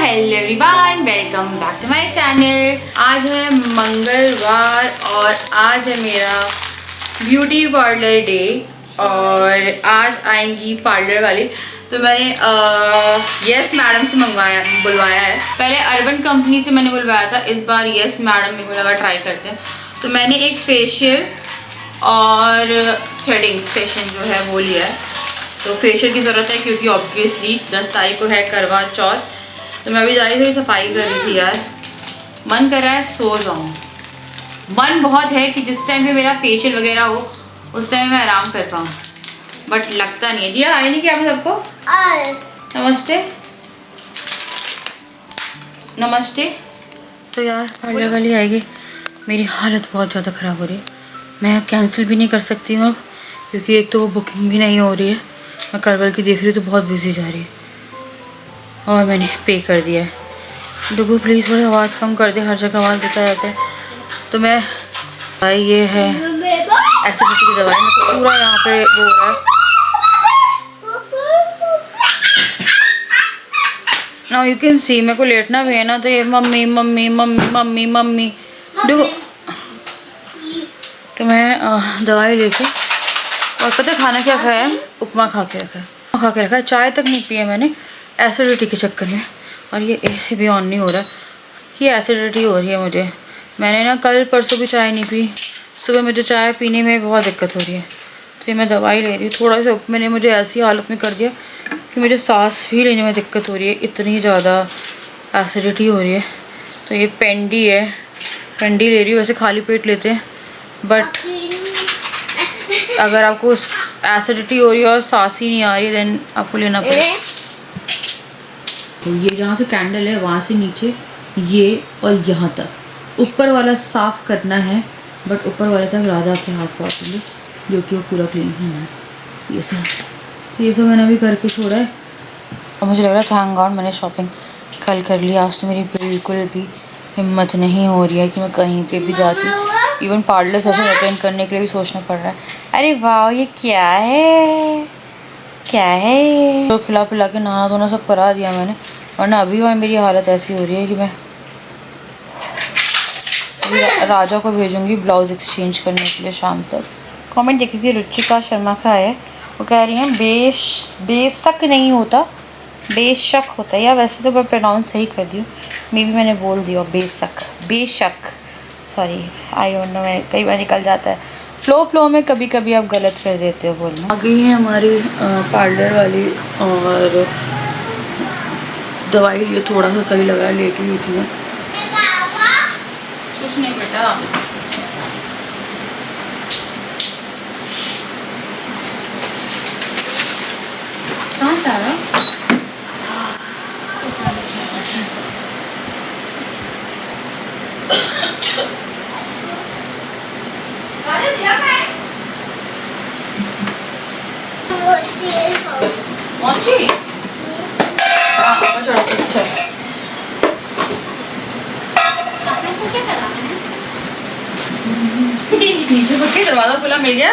Hello everyone, welcome back to my channel. आज है मंगलवार और आज है मेरा ब्यूटी पार्लर डे और आज आएंगी पार्लर वाली। तो मैंने यस मैडम से बुलवाया है। पहले अर्बन कंपनी से मैंने बुलवाया था, इस बार यस मैडम मेरे को लगा ट्राई करते हैं। तो मैंने एक फेशियल और थ्रेडिंग सेशन जो है वो लिया है। तो फेशियल की ज़रूरत है क्योंकि ऑब्वियसली 10 तारीख को है करवा चौथ। तो मैं अभी जा रही थी, सफाई कर रही थी यार। मन कर रहा है सो जाऊँ। मन बहुत है कि जिस टाइम पे मेरा फेशियल वगैरह हो उस टाइम मैं आराम कर पाऊँ, बट लगता नहीं है। जी आए नहीं क्या आप सबको? नमस्ते नमस्ते। तो यार पार्लर वाली आएगी, मेरी हालत बहुत ज़्यादा ख़राब हो रही है। मैं कैंसिल भी नहीं कर सकती हूँ क्योंकि एक तो वो बुकिंग भी नहीं हो रही है। मैं कल की देख रही हूँ तो बहुत बिजी जा रही है और मैंने पे कर दिया है। डुगू प्लीज़ थोड़ी आवाज़ कम कर दे, हर जगह आवाज़ देता रहता है। तो मैं भाई ये है एसिडिटी की दवाई, मेरे को पूरा यहाँ पे वो हो रहा है ना। यू कैन सी मेरे को लेटना भी है ना, तो ये mummy mummy mummy mummy mummy डुगू। तो मैं दवाई लेके और पता खाना क्या खाया है? उपमा खा के रखा है। चाय तक नहीं पिया मैंने एसिडिटी के चक्कर में। और ये एसी भी ऑन नहीं हो रहा, ये एसिडिटी हो रही है मुझे। मैंने ना कल परसों भी चाय नहीं पी, सुबह मुझे चाय पीने में बहुत दिक्कत हो रही है। तो ये मैं दवाई ले रही हूँ। थोड़ा सा मैंने मुझे ऐसी हालत में कर दिया कि मुझे सांस भी लेने में दिक्कत हो रही है, इतनी ज़्यादा एसिडिटी हो रही है। तो ये पेंडी है, पेंडी ले रही हूँ। वैसे खाली पेट लेते हैं, बट अगर आपको एसिडिटी हो रही है और सांस ही नहीं आ रही है देन आपको लेना पड़ेगा। तो ये जहाँ से कैंडल है वहाँ से नीचे ये और यहाँ तक ऊपर वाला साफ़ करना है, बट ऊपर वाले तक राजा के हाथ पहुँचेंगे जो कि वो पूरा क्लीन है। ये सब मैंने अभी करके छोड़ा है और मुझे लग रहा है थैंक गॉड मैंने शॉपिंग कल कर लिया। आज तो मेरी बिल्कुल भी हिम्मत नहीं हो रही है कि मैं कहीं पे भी जाती, इवन पार्लर सेशन अटेंड करने के लिए भी सोचना पड़ रहा है। अरे वाह ये क्या है ये? तो खिला पिला के नहाना धोना सब करा दिया मैंने, वरना अभी वहाँ मेरी हालत ऐसी हो रही है कि मैं राजा को भेजूंगी ब्लाउज़ एक्सचेंज करने के लिए शाम तक। कमेंट देखी थी रुचिका शर्मा का है, वो कह रही हैं बेशक नहीं होता, बेशक होता है। या वैसे तो मैं प्रोनाउंस सही कर दी हूँ, मे भी मैंने बोल दिया बेशक सॉरी, आई डोंट नो, मैंने कई बार निकल जाता है फ्लो में, कभी कभी आप गलत कर देते हो बोलना। आ गई है हमारी पार्लर वाली और दवाई लिए थोड़ा सा सही लगा, लेटी हुई थी मैं। कुछ नहीं बेटा, कहाँ से आ रहा? नीचे पक्के दरवाजा खुला मिल गया।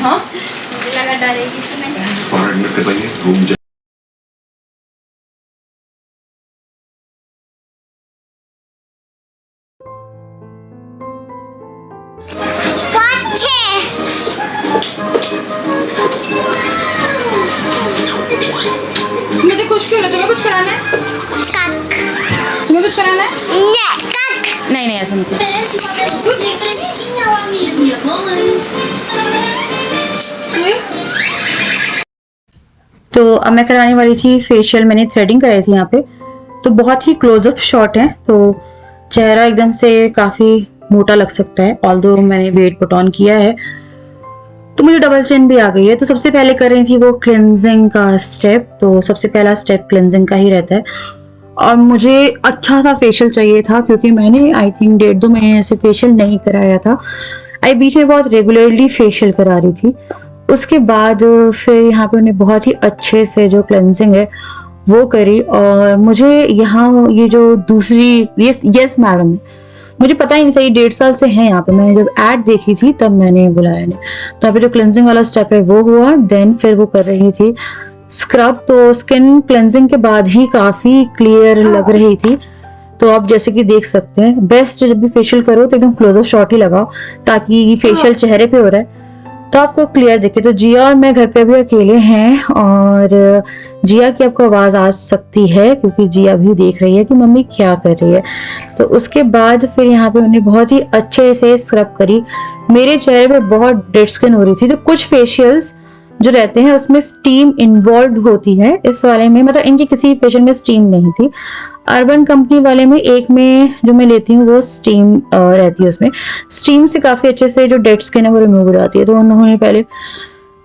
हाँ मुझे लगा डरेगी तो नहीं। मुझे कुछ क्यों? तुम्हें कुछ कराना है? तुम्हें कुछ कराना है? नहीं ऐसा नहीं। तो अब मैं कराने वाली थी फेशियल। मैंने थ्रेडिंग कराई थी यहाँ पे, तो बहुत ही क्लोजअप शॉट है, तो चेहरा एकदम से काफ़ी मोटा लग सकता है। ऑल्दो मैंने वेट पुट ऑन किया है तो मुझे डबल चिन भी आ गई है। तो सबसे पहले कर रही थी वो क्लेंजिंग का स्टेप। तो सबसे पहला स्टेप क्लेंजिंग का ही रहता है और मुझे अच्छा सा फेशियल चाहिए था क्योंकि मैंने आई थिंक 1.5-2 महीने से फेशियल नहीं कराया था। बीच में बहुत रेगुलरली फेशियल करा रही थी। उसके बाद फिर यहाँ पे उन्हें बहुत ही अच्छे से जो क्लेंजिंग है वो करी और मुझे यहाँ ये जो दूसरी यस मैडम है, मुझे पता ही नहीं था ये 1.5 साल से है यहाँ पे। मैंने जब ऐड देखी थी तब मैंने बुलाया नहीं। तो यहाँ पे जो क्लेंजिंग वाला स्टेप है वो हुआ, देन फिर वो कर रही थी स्क्रब तो स्किन क्लेंजिंग के बाद ही काफी क्लियर लग रही थी। तो आप जैसे कि देख सकते हैं, बेस्ट जब भी फेशियल करो तो एकदम क्लोजअप शॉट ही लगाओ, ताकि फेशियल चेहरे पे हो रहा है तो आपको क्लियर दिखे। तो जिया और मैं घर पे अभी अकेले हैं, और जिया की आपको आवाज आ सकती है क्योंकि जिया भी देख रही है कि मम्मी क्या कर रही है। तो उसके बाद फिर यहाँ पे उन्हें बहुत ही अच्छे से स्क्रब करी। मेरे चेहरे पे बहुत डेड स्किन हो रही थी, तो कुछ फेशियल्स जो रहते हैं उसमें स्टीम इन्वॉल्व होती है। इस वाले में मतलब इनकी किसी फेशियल में स्टीम नहीं थी। अर्बन कंपनी वाले में एक में जो मैं लेती हूँ वो स्टीम रहती है, उसमें स्टीम से काफी अच्छे से जो डेड स्किन है वो रिमूव हो जाती है। तो उन्होंने पहले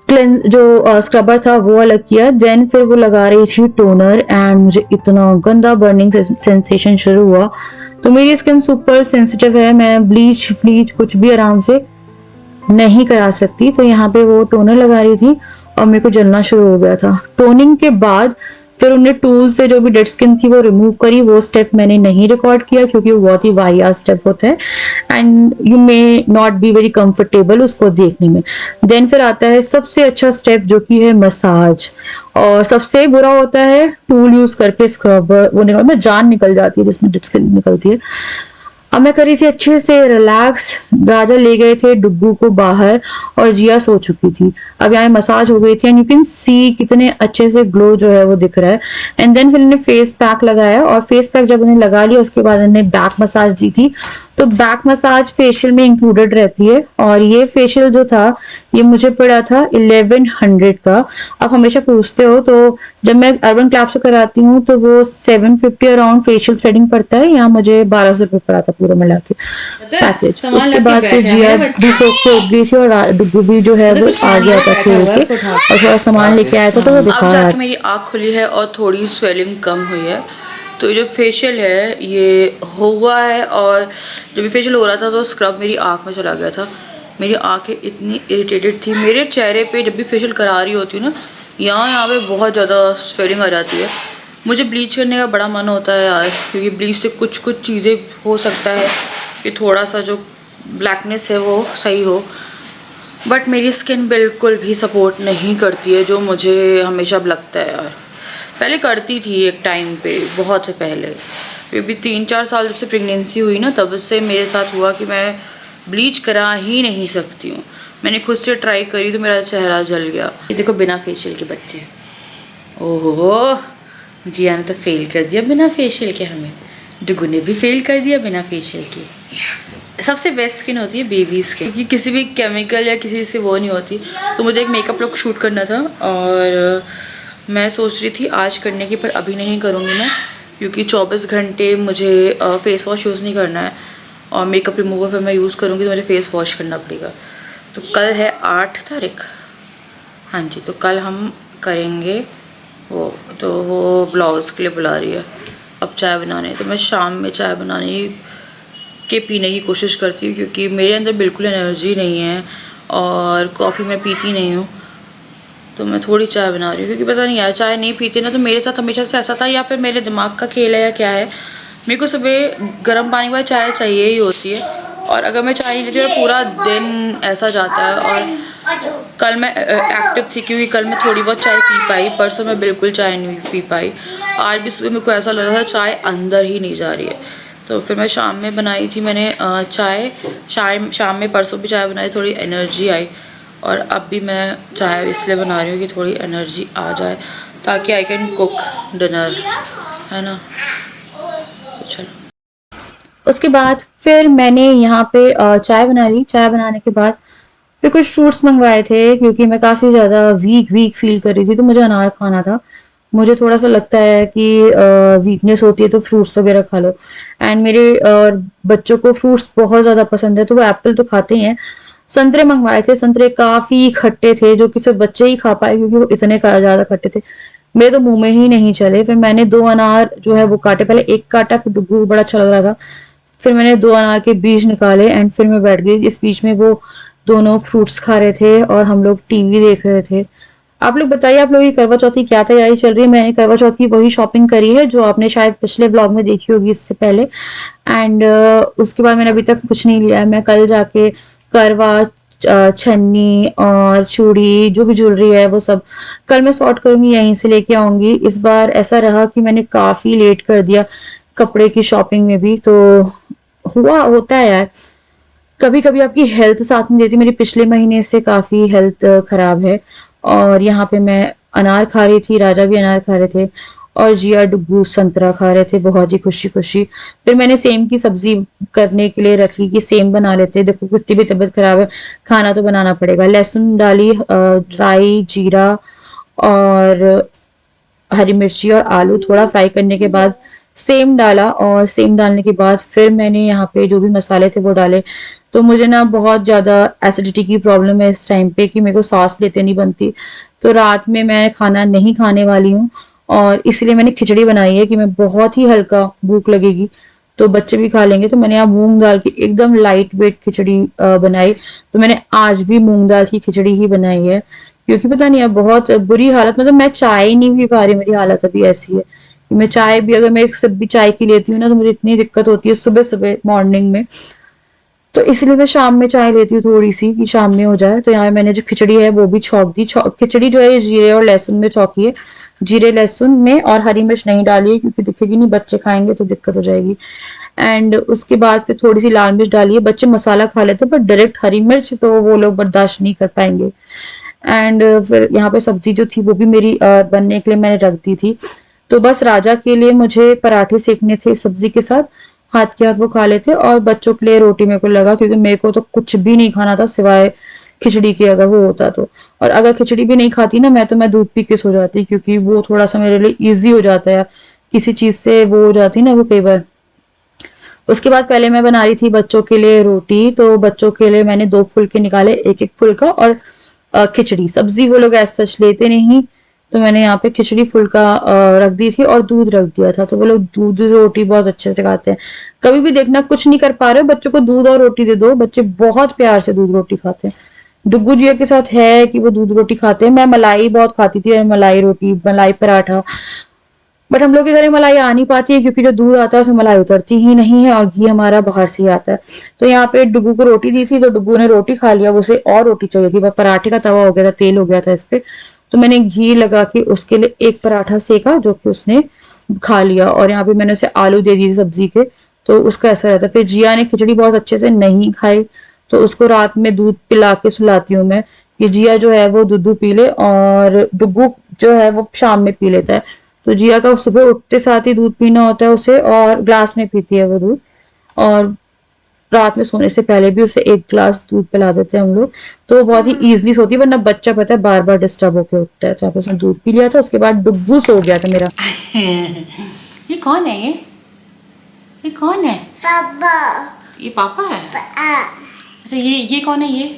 क्लेंस जो स्क्रबर था वो अलग किया, देन फिर वो लगा रही थी टोनर, एंड मुझे इतना गंदा बर्निंग सेंसेशन शुरू हुआ। तो मेरी स्किन सुपर सेंसिटिव है, मैं ब्लीच फ्लीच कुछ भी आराम से नहीं करा सकती। तो यहाँ पे वो टोनर लगा रही थी और मेरे को जलना शुरू हो गया था। टोनिंग के बाद फिर उन्हें टूल से जो भी डेड स्किन थी वो रिमूव करी। वो स्टेप मैंने नहीं रिकॉर्ड किया क्योंकि वो बहुत ही वाहियात स्टेप होता है and you may not be very comfortable उसको देखने में। देन फिर आता है सबसे अच्छा स्टेप जो कि है मसाज, और सबसे बुरा होता है टूल यूज करके स्क्रबर वो निकल में जान निकल जाती है जिसमें डेड स्किन निकलती है। अब मैं करी थी अच्छे से रिलैक्स। राजा ले गए थे डुग्गू को बाहर और जिया सो चुकी थी। अब यहाँ मसाज हो गई थी एंड यू कैन सी कितने अच्छे से ग्लो जो है वो दिख रहा है। एंड देन फिर इन्हें फेस पैक लगाया, और फेस पैक जब उन्हें लगा लिया उसके बाद इन्हें बैक मसाज दी थी। तो बैक मसाज फेशियल में इंक्लूडेड रहती है, और ये फेशियल जो था ये मुझे पड़ा था 1100 का। आप हमेशा पूछते हो, तो जब मैं अर्बन क्लैब से कराती हूँ तो वो 750 अराउंड फेशियल थ्रेडिंग पड़ता है, यहाँ मुझे 1200 रुपये पड़ा था पूरा मिला के पैकेज। उसके बाद फिर जिया भी सो के उठ गई थी और डुग्गू भी जो है वो आ गया था खेल के और थोड़ा सामान लेके आया था तो वो दिखा रहा था। मेरी आँख खुली है और थोड़ी स्वेलिंग कम हुई है। तो ये जो फेशियल है ये हुआ है, और जब भी फेशियल हो रहा था तो स्क्रब मेरी आँख में चला गया था। मेरी आँखें इतनी इरिटेटेड थी। मेरे चेहरे पे जब भी फेशियल करा रही होती हूँ ना, यहाँ पे बहुत ज़्यादा स्वेलिंग आ जाती है। मुझे ब्लीच करने का बड़ा मन होता है यार, क्योंकि ब्लीच से कुछ चीज़ें हो सकता है कि थोड़ा सा जो ब्लैकनेस है वो सही हो, बट मेरी स्किन बिल्कुल भी सपोर्ट नहीं करती है, जो मुझे हमेशा लगता है यार। पहले करती थी एक टाइम पे, बहुत पहले, क्योंकि 3-4 साल जब से प्रेगनेंसी हुई ना तब से मेरे साथ हुआ कि मैं ब्लीच करा ही नहीं सकती हूँ। मैंने खुद से ट्राई करी तो मेरा चेहरा जल गया। ये देखो बिना फेशियल के बच्चे, ओहो जिया ने तो फेल कर दिया बिना फेशियल के, हमें डुगू ने भी फेल कर दिया बिना फेशियल के। सबसे बेस्ट स्किन होती है बेबीज़ की, क्योंकि किसी भी केमिकल या किसी से वो नहीं होती। तो मुझे एक मेकअप लुक शूट करना था और मैं सोच रही थी आज करने की, पर अभी नहीं करूँगी मैं, क्योंकि 24 घंटे मुझे फ़ेस वॉश यूज़ नहीं करना है, और मेकअप रिमूवर फिर मैं यूज़ करूँगी तो मुझे फ़ेस वॉश करना पड़ेगा। तो कल है 8 तारीख, हाँ जी, तो कल हम करेंगे वो। तो वो ब्लाउज़ के लिए बुला रही है अब चाय बनाने, तो मैं शाम में चाय बनाने के पीने की कोशिश करती हूँ, क्योंकि मेरे अंदर बिल्कुल एनर्जी नहीं है और कॉफ़ी मैं पीती नहीं हूँ। तो मैं थोड़ी चाय बना रही हूँ, क्योंकि पता नहीं यार चाय नहीं पीती ना तो मेरे साथ हमेशा से ऐसा था, या फिर मेरे दिमाग का खेल है या क्या है, मेरे को सुबह गर्म पानी के बाद चाय चाहिए ही होती है, और अगर मैं चाय नहीं लेती तो पूरा दिन ऐसा जाता है। और कल मैं एक्टिव थी क्योंकि कल मैं थोड़ी बहुत चाय पी पाई, परसों मैं बिल्कुल चाय नहीं पी पाई। आज भी सुबह मेरे को ऐसा लग रहा था चाय अंदर ही नहीं जा रही है, तो फिर मैं शाम में बनाई थी मैंने चाय, शाम में परसों भी चाय बनाई, थोड़ी एनर्जी आई। और अब भी मैं चाय इसलिए बना रही हूँ कि थोड़ी एनर्जी आ जाए, ताकि आई कैन कुक डिनर, है ना। तो चलो, उसके बाद फिर मैंने यहाँ पे चाय बना ली। चाय बनाने के बाद फिर कुछ फ्रूट्स मंगवाए थे, क्योंकि मैं काफ़ी ज़्यादा वीक फील कर रही थी, तो मुझे अनार खाना था। मुझे थोड़ा सा लगता है कि वीकनेस होती है तो फ्रूट्स वगैरह खा लो, एंड मेरे बच्चों को फ्रूट्स बहुत ज़्यादा पसंद है, तो वो एप्पल तो खाते ही हैं। संतरे मंगवाए थे, संतरे काफ़ी खट्टे थे, जो कि सिर्फ बच्चे ही खा पाए क्योंकि वो इतने ज़्यादा खट्टे थे, मेरे तो मुंह में ही नहीं चले। फिर मैंने 2 अनार जो है वो काटे, पहले एक काटा, फिर डुग्गू बड़ा अच्छा लग रहा था, फिर मैंने 2 अनार के बीज निकाले एंड फिर मैं बैठ गई। इस बीच में वो दोनों फ्रूट्स खा रहे थे और हम लोग टीवी देख रहे थे। आप लोग बताइए, आप लोगों की करवा चौथ की क्या तैयारी चल रही है? मैंने करवा चौथ की वही शॉपिंग करी है जो आपने शायद पिछले ब्लॉग में देखी होगी इससे पहले, एंड उसके बाद मैंने अभी तक कुछ नहीं लिया है। मैं कल जाके करवा छन्नी और चूड़ी, जो भी ज्वेलरी है वो सब कल मैं सॉर्ट करूंगी, यहीं से लेके आऊंगी। इस बार ऐसा रहा कि मैंने काफी लेट कर दिया कपड़े की शॉपिंग में भी, तो हुआ होता है यार, कभी कभी आपकी हेल्थ साथ नहीं देती। मेरी पिछले महीने से काफी हेल्थ खराब है। और यहाँ पे मैं अनार खा रही थी, राजा भी अनार खा रहे थे और जिया डुग्गू संतरा खा रहे थे बहुत ही खुशी खुशी। फिर मैंने सेम की सब्जी करने के लिए रखी कि सेम बना लेते हैं, देखो कितनी भी तबीयत खराब है, खाना तो बनाना पड़ेगा। लहसुन डाली, ड्राई जीरा और हरी मिर्ची और आलू थोड़ा फ्राई करने के बाद सेम डाला, और सेम डालने के बाद फिर मैंने यहाँ पे जो भी मसाले थे वो डाले। तो मुझे ना बहुत ज़्यादा एसिडिटी की प्रॉब्लम है इस टाइम पे कि मेरे को सांस लेते नहीं बनती, तो रात में मैं खाना नहीं खाने वाली हूँ। और इसलिए मैंने खिचड़ी बनाई है कि मैं बहुत ही हल्का, भूख लगेगी तो बच्चे भी खा लेंगे, तो मैंने यहाँ मूंग दाल की एकदम लाइट वेट खिचड़ी बनाई। तो मैंने आज भी मूंग दाल की खिचड़ी ही बनाई है, क्योंकि पता नहीं है बहुत बुरी हालत, मतलब मैं चाय नहीं पी पा रही, मेरी हालत अभी ऐसी है कि मैं चाय भी, अगर मैं एक सिप भी चाय की लेती हूँ ना तो मुझे इतनी दिक्कत होती है सुबह सुबह मॉर्निंग में। तो इसलिए मैं शाम में चाय लेती हूँ थोड़ी सी कि शाम में हो जाए। तो यहाँ मैंने जो खिचड़ी है वो भी छौंक दी। खिचड़ी जो है ये जीरे और लहसुन में छौंकी है, जीरे लहसुन में, और हरी मिर्च नहीं डाली है क्योंकि दिखेगी नहीं, बच्चे खाएंगे तो दिक्कत हो जाएगी। एंड उसके बाद फिर थोड़ी सी लाल मिर्च डाली है, बच्चे मसाला खा लेते हैं पर डायरेक्ट हरी मिर्च तो वो लोग बर्दाश्त नहीं कर पाएंगे। एंड फिर यहाँ पे सब्जी जो थी वो भी मेरी बनने के लिए मैंने रख दी थी। तो बस राजा के लिए मुझे पराठे सेकने थे सब्जी के साथ, हाथ के हाथ वो खा लेते, और बच्चों के लिए रोटी मेरे को लगा, क्योंकि मेरे को तो कुछ भी नहीं खाना था सिवाय खिचड़ी के, अगर वो होता तो। और अगर खिचड़ी भी नहीं खाती ना मैं, तो मैं दूध पी के सो जाती, क्योंकि वो थोड़ा सा मेरे लिए ईजी हो जाता है, किसी चीज से वो हो जाती ना वो कई बार। उसके बाद पहले मैं बना रही थी बच्चों के लिए रोटी, तो बच्चों के लिए मैंने दो फुलके निकाले, एक एक फुलका, और खिचड़ी। सब्जी वो लोग ऐसा सच लेते नहीं, तो मैंने यहाँ पे खिचड़ी फुल्का रख दी थी और दूध रख दिया था, तो वो लोग दूध रोटी बहुत अच्छे से खाते हैं। कभी भी देखना कुछ नहीं कर पा रहे हो, बच्चों को दूध और रोटी दे दो, बच्चे बहुत प्यार से दूध रोटी खाते हैं। डुग्गू जिया के साथ है कि वो दूध रोटी खाते हैं, मैं मलाई बहुत खाती थी, मलाई रोटी, मलाई पराठा, बट हम लोग के घर में मलाई आ नहीं पाती है क्योंकि जो दूध आता है उसमें मलाई उतरती ही नहीं है और घी हमारा बाहर से ही आता है। तो यहाँ पे डुग्गू को रोटी दी थी तो डुग्गू ने रोटी खा लिया, उसे और रोटी चाहिए थी, वह पराठे का तवा हो गया था, तेल हो गया था इस पे। तो मैंने घी लगा के उसके लिए एक पराठा सेका जो कि उसने खा लिया, और यहाँ पे मैंने उसे आलू दे दिए सब्जी के, तो उसका ऐसा रहता। फिर जिया ने खिचड़ी बहुत अच्छे से नहीं खाई, तो उसको रात में दूध पिला के सुलाती हूँ मैं कि जिया जो है वो दूध पी ले, और डुग्गू जो है वो शाम में पी लेता है। तो जिया का सुबह उठते साथ ही दूध पीना होता है उसे, और ग्लास में पीती है वो दूध, और रात में सोने से पहले भी उसे एक ग्लास दूध पिला देते हैं हम लोग, तो वो बहुत ही ईजिली सोती है। वरना बच्चा पता है बार बार डिस्टर्ब होकर उठता है, तो यहाँ पे उसने दूध पी लिया था, उसके बाद डुग्गू सो गया था मेरा। ये कौन है ये कौन है? पापा। ये पापा है? अच्छा ये कौन है ये?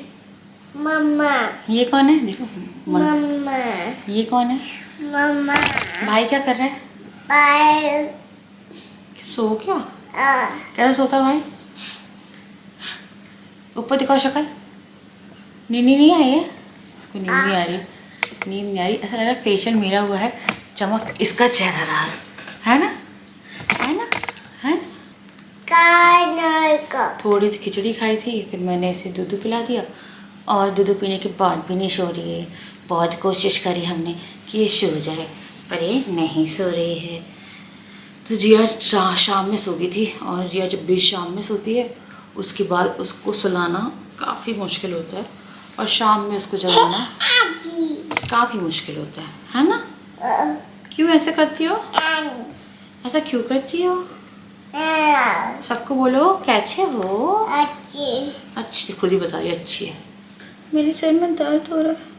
मम्मा। ये कौन है? देखो मम्मा। ये कौन है? मम्मा। भाई क्या कर रहा है? बाय। सो क्या? कैसे सोता है भाई? ऊपर दिखाओ शक्ल। नींद नहीं आई है उसको? नींद नहीं आ रही, नींद नहीं आ रही। ऐसा लग रहा है फेशियल मेरा हुआ है, चमक इसका चेहरा रहा है ना, है ना, है ना? थोड़ी सी खिचड़ी खाई थी, फिर मैंने इसे दूध पिला दिया, और दूध पीने के बाद भी नहीं सो रही है। बहुत कोशिश करी हमने कि ये सो जाए, पर ये नहीं सो रही है। तो जिया शाम में सो गई थी, और जिया जब भी शाम में सोती है उसके बाद उसको सुलाना काफ़ी मुश्किल होता है, और शाम में उसको जगाना काफ़ी मुश्किल होता है ना? क्यों ऐसे करती हो? ऐसा क्यों करती हो? सबको बोलो कैसे हो? अच्छी, खुद ही बताइए अच्छी है। मेरे सिर में दर्द हो रहा है।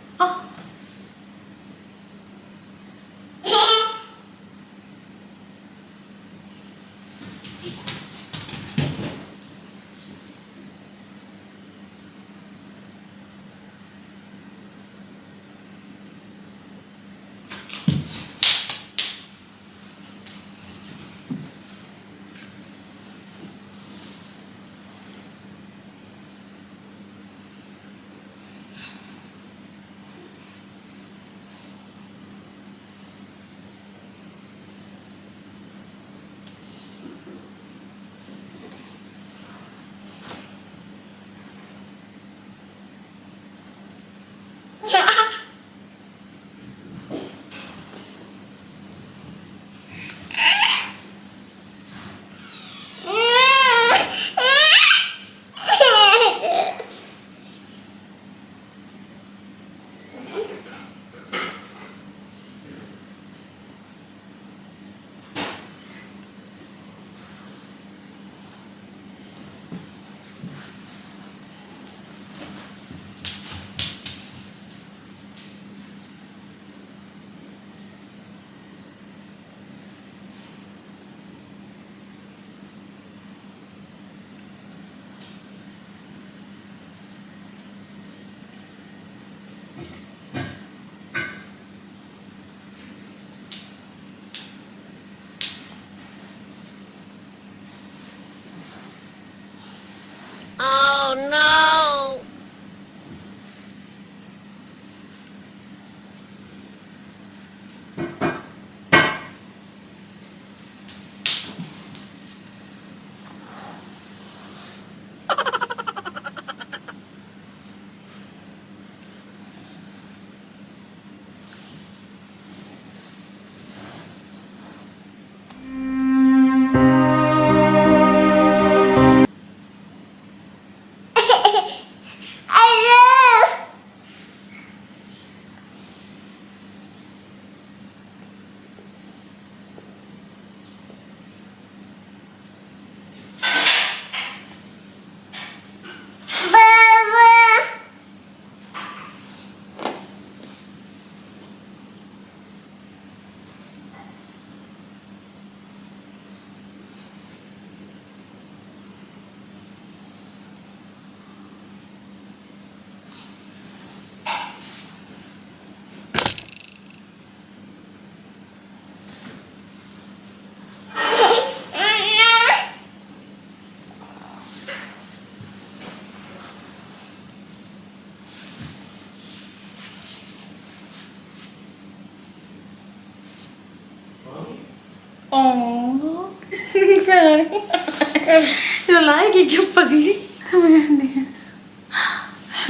रुलाएगी क्या पगली? मुझे नहीं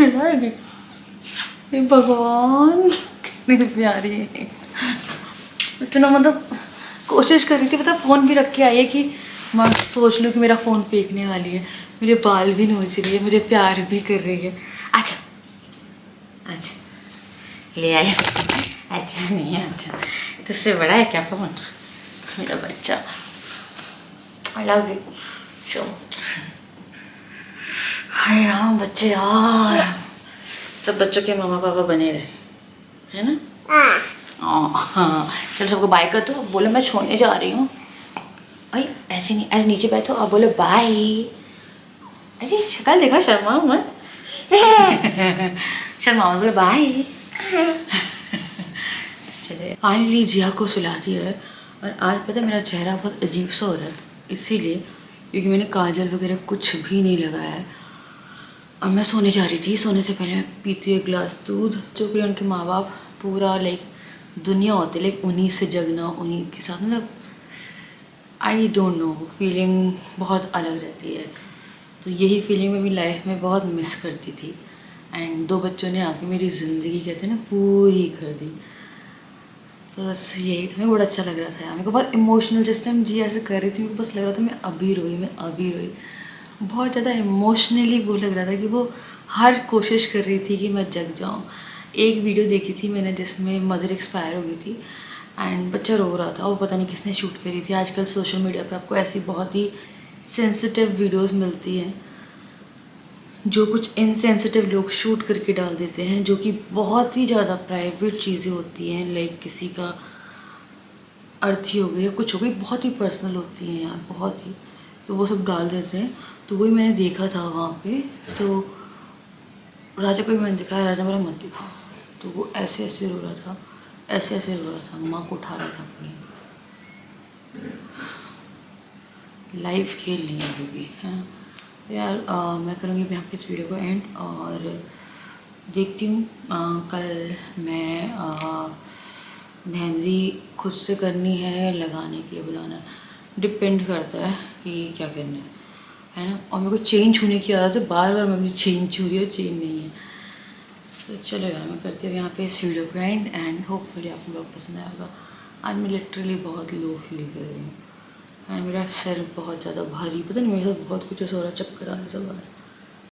रुलाएगी। हे भगवान कितनी प्यारी है। इतना मतलब कोशिश कर रही थी, पता फ़ोन भी रख के आई है कि मैं सोच लूँ कि मेरा फ़ोन फेंकने वाली है, मेरे बाल भी नोच रही है, मुझे प्यार भी कर रही है। अच्छा अच्छा ले आए। अच्छा नहीं है, अच्छा तुझसे बड़ा है क्या फ़ोन? मेरा बच्चा, I love you so much. हाय राम बच्चे यार, सब बच्चों के मामा पापा बने रहे, है ना? हाँ चलो सबको बाय कर दो। अब बोलो मैं छोड़ने जा रही हूँ। भाई ऐसे नहीं, ऐसे नीचे बैठो, अब बोलो बाय। अरे शक्ल देखा, शर्मा मत। शर्मा मत, बोलो बाय। चले फाइनली जिया को सुला दिया है। और आज पता है मेरा चेहरा बहुत अजीब सा हो रहा है, इसीलिए क्योंकि मैंने काजल वगैरह कुछ भी नहीं लगाया है। और मैं सोने जा रही थी, सोने से पहले पीती हुई एक गिलास दूध, जो कि उनके माँ बाप पूरा लाइक दुनिया होती है, लाइक उन्हीं से जगना, उन्हीं के साथ, मतलब आई डोंट नो, फीलिंग बहुत अलग रहती है। तो यही फीलिंग मैं अपनी लाइफ में बहुत मिस करती थी। एंड 2 बच्चों ने आके मेरी ज़िंदगी कहते हैं ना पूरी कर दी। तो बस यही था, मेरे को बड़ा अच्छा लग रहा था यार। मेरे को बहुत इमोशनल, जिस टाइम जी ऐसे कर रही थी मेरे को बस लग रहा था मैं अभी रोई। बहुत ज़्यादा इमोशनली वो लग रहा था कि वो हर कोशिश कर रही थी कि मैं जग जाऊँ। एक वीडियो देखी थी मैंने जिसमें मदर एक्सपायर हो गई थी एंड बच्चा रो रहा था, और पता नहीं किसने शूट करी थी। आजकल सोशल मीडिया पे आपको ऐसी बहुत ही सेंसिटिव वीडियोस मिलती हैं जो कुछ इनसेंसिटिव लोग शूट करके डाल देते हैं, जो कि बहुत ही ज़्यादा प्राइवेट चीज़ें होती हैं, लाइक किसी का अर्थी हो गई या कुछ हो गई, बहुत ही पर्सनल होती हैं यार, बहुत ही। तो वो सब डाल देते हैं। तो वही मैंने देखा था वहाँ पे। तो राजा को भी मैंने दिखाया, राजा मेरा मत दिखाओ। तो वो ऐसे ऐसे रो रहा था, ऐसे ऐसे रो रहा था, माँ को उठा रहा था अपनी। लाइव खेल नहीं है अभी भी, हाँ। तो यार मैं करूँगी यहाँ पे इस वीडियो को एंड, और देखती हूँ कल मैं मेहंदी खुद से करनी है, लगाने के लिए बुलाना है, डिपेंड करता है कि क्या करना है ना। और मेरे को चेन छूने की आदत है, बार बार मैं अपनी चेन छू रही हूँ, चेन नहीं है। तो चलो यार मैं करती हूँ यहाँ पे इस वीडियो को एंड होपफुली आपको ब्लॉग पसंद आएगा। आज मैं लिटरली बहुत लो फील कर रही हूँ एंड मेरा सर बहुत ज़्यादा भारी, पता नहीं मेरे साथ बहुत कुछ ऐसा हो रहा है, चक्कर आ रहा है सब आ रहा है।